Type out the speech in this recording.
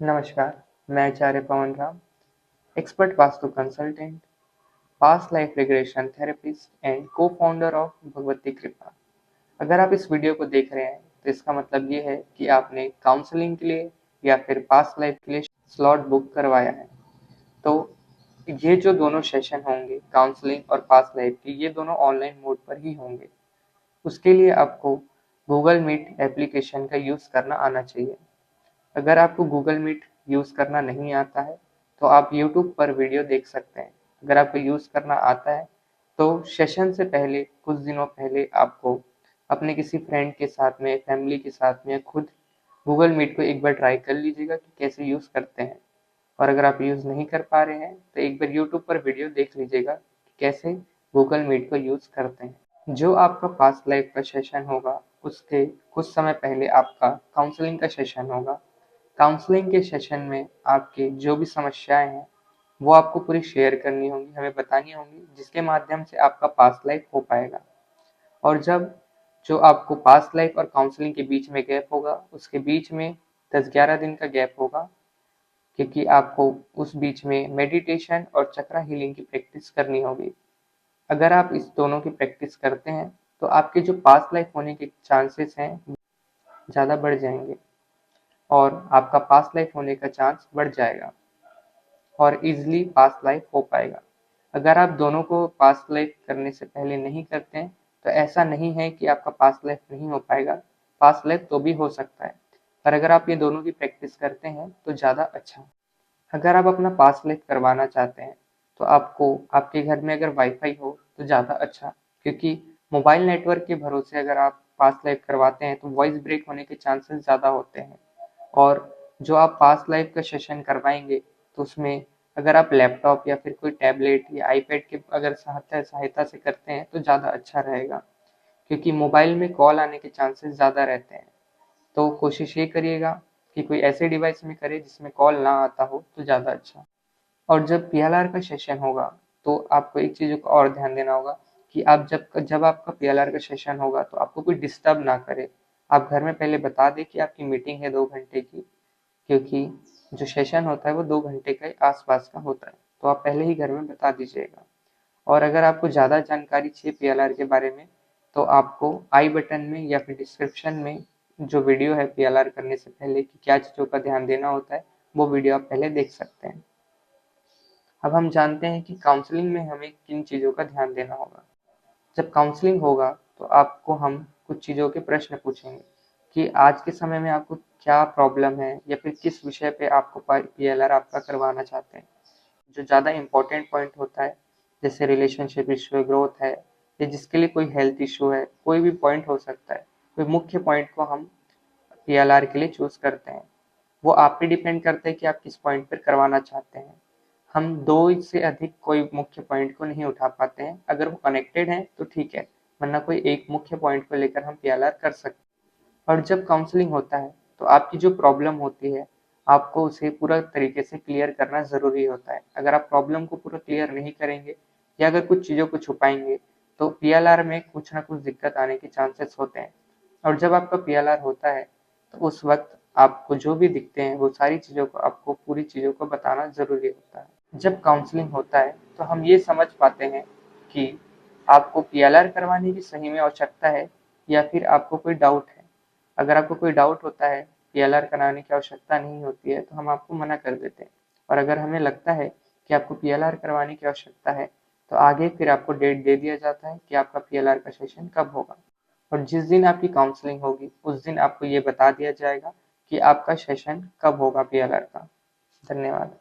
नमस्कार, मैं Acharya Pavan Ram, expert vastu consultant, past life regression therapist and co-founder of Bhagwati Kripa. अगर आप इस वीडियो को देख रहे हैं तो इसका मतलब ये है कि आपने काउंसलिंग के लिए या फिर पास्ट लाइफ के लिए स्लॉट बुक करवाया है। तो ये जो दोनों सेशन होंगे काउंसलिंग और पास्ट लाइफ के, ये दोनों ऑनलाइन मोड पर ही होंगे। उसके लिए आपको गूगल मीट एप्लीकेशन का यूज़ करना आना चाहिए। अगर आपको गूगल मीट यूज़ करना नहीं आता है तो आप यूट्यूब पर वीडियो देख सकते हैं। अगर आपको यूज़ करना आता है तो सेशन से पहले कुछ दिनों पहले आपको अपने किसी फ्रेंड के साथ में, फैमिली के साथ में खुद गूगल मीट को एक बार ट्राई कर लीजिएगा कि कैसे यूज़ करते हैं। और अगर आप यूज़ नहीं कर पा रहे हैं तो एक बार यूट्यूब पर वीडियो देख लीजिएगा कि कैसे गूगल मीट को यूज़ करते हैं। जो आपका पास्ट लाइफ का सेशन होगा उसके कुछ समय पहले आपका काउंसलिंग का सेशन होगा। काउंसलिंग के सेशन में आपकी जो भी समस्याएं हैं वो आपको पूरी शेयर करनी होंगी, हमें बतानी होंगी, जिसके माध्यम से आपका पास्ट लाइफ हो पाएगा। और जब जो आपको पास्ट लाइफ और काउंसलिंग के बीच में गैप होगा, उसके बीच में 10-11 दिन का गैप होगा, क्योंकि आपको उस बीच में मेडिटेशन और चक्रा हीलिंग की प्रैक्टिस करनी होगी। अगर आप इस दोनों की प्रैक्टिस करते हैं तो आपके जो पास्ट लाइफ होने के चांसेस हैं ज़्यादा बढ़ जाएंगे और आपका पास्ट लाइफ होने का चांस बढ़ जाएगा और इजीली पास्ट लाइफ हो पाएगा। अगर आप दोनों को पास्ट लाइफ करने से पहले नहीं करते हैं तो ऐसा नहीं है कि आपका पास्ट लाइफ नहीं हो पाएगा, पास्ट लाइफ तो भी हो सकता है। पर अगर आप ये दोनों की प्रैक्टिस करते हैं तो ज़्यादा अच्छा। अगर आप अपना पास्ट लाइफ करवाना चाहते हैं तो आपको आपके घर में अगर वाईफाई हो तो ज़्यादा अच्छा, क्योंकि मोबाइल नेटवर्क के भरोसे अगर आप पास्ट लाइफ करवाते हैं तो वॉइस ब्रेक होने के चांसेस ज़्यादा होते हैं। और जो आप पास्ट लाइफ का सेशन करवाएंगे तो उसमें अगर आप लैपटॉप या फिर कोई टैबलेट या आईपैड के अगर सहायता से करते हैं तो ज़्यादा अच्छा रहेगा, क्योंकि मोबाइल में कॉल आने के चांसेस ज़्यादा रहते हैं। तो कोशिश ये करिएगा कि कोई ऐसे डिवाइस में करे जिसमें कॉल ना आता हो तो ज़्यादा अच्छा। और जब पीएलआर का सेशन होगा तो आपको एक चीज़ का और ध्यान देना होगा कि आप जब जब आपका पीएलआर का सेशन होगा तो आपको कोई डिस्टर्ब ना करे। आप घर में पहले बता दें कि आपकी मीटिंग है 2 घंटे की, क्योंकि जो सेशन होता है वो 2 घंटे के आसपास का होता है, तो आप पहले ही घर में बता दीजिएगा। और अगर आपको ज़्यादा जानकारी चाहिए पीएलआर के बारे में तो आपको आई बटन में या फिर डिस्क्रिप्शन में जो वीडियो है पीएलआर करने से पहले कि क्या चीज़ों का ध्यान देना होता है, वो वीडियो आप पहले देख सकते हैं। अब हम जानते हैं कि काउंसलिंग में हमें किन चीज़ों का ध्यान देना होगा। जब काउंसलिंग होगा तो आपको हम कुछ चीज़ों के प्रश्न पूछेंगे कि आज के समय में आपको क्या प्रॉब्लम है या फिर किस विषय पे आपको पीएलआर आपका करवाना चाहते हैं। जो ज़्यादा इम्पोर्टेंट पॉइंट होता है, जैसे रिलेशनशिप इशू है, ग्रोथ है, या जिसके लिए कोई हेल्थ इशू है, कोई भी पॉइंट हो सकता है, कोई मुख्य पॉइंट को हम पीएलआर के लिए चूज करते हैं। वो आप पे डिपेंड करता है कि आप किस पॉइंट पर करवाना चाहते हैं। हम 2 से अधिक कोई मुख्य पॉइंट को नहीं उठा पाते हैं। अगर वो कनेक्टेड हैं तो ठीक है, वरना कोई एक मुख्य पॉइंट को लेकर हम पीएलआर कर सकते हैं। और जब काउंसलिंग होता है तो आपकी जो प्रॉब्लम होती है आपको उसे पूरा तरीके से क्लियर करना ज़रूरी होता है। अगर आप प्रॉब्लम को पूरा क्लियर नहीं करेंगे या अगर कुछ चीज़ों को छुपाएंगे तो पीएलआर में कुछ ना कुछ दिक्कत आने के चांसेस होते हैं। और जब आपका पीएलआर होता है तो उस वक्त आपको जो भी दिखते हैं वो सारी चीज़ों को आपको पूरी चीज़ों को बताना ज़रूरी होता है। जब काउंसलिंग होता है तो हम ये समझ पाते हैं कि आपको पीएलआर करवाने की सही में आवश्यकता है या फिर आपको कोई डाउट है। अगर आपको कोई डाउट होता है, पीएलआर कराने की आवश्यकता नहीं होती है, तो हम आपको मना कर देते हैं। और अगर हमें लगता है कि आपको पीएलआर करवाने की आवश्यकता है तो आगे फिर आपको डेट दे दिया जाता है कि आपका पीएलआर का सेशन कब होगा। और जिस दिन आपकी काउंसलिंग होगी उस दिन आपको ये बता दिया जाएगा कि आपका सेशन कब होगा पीएलआर का। धन्यवाद।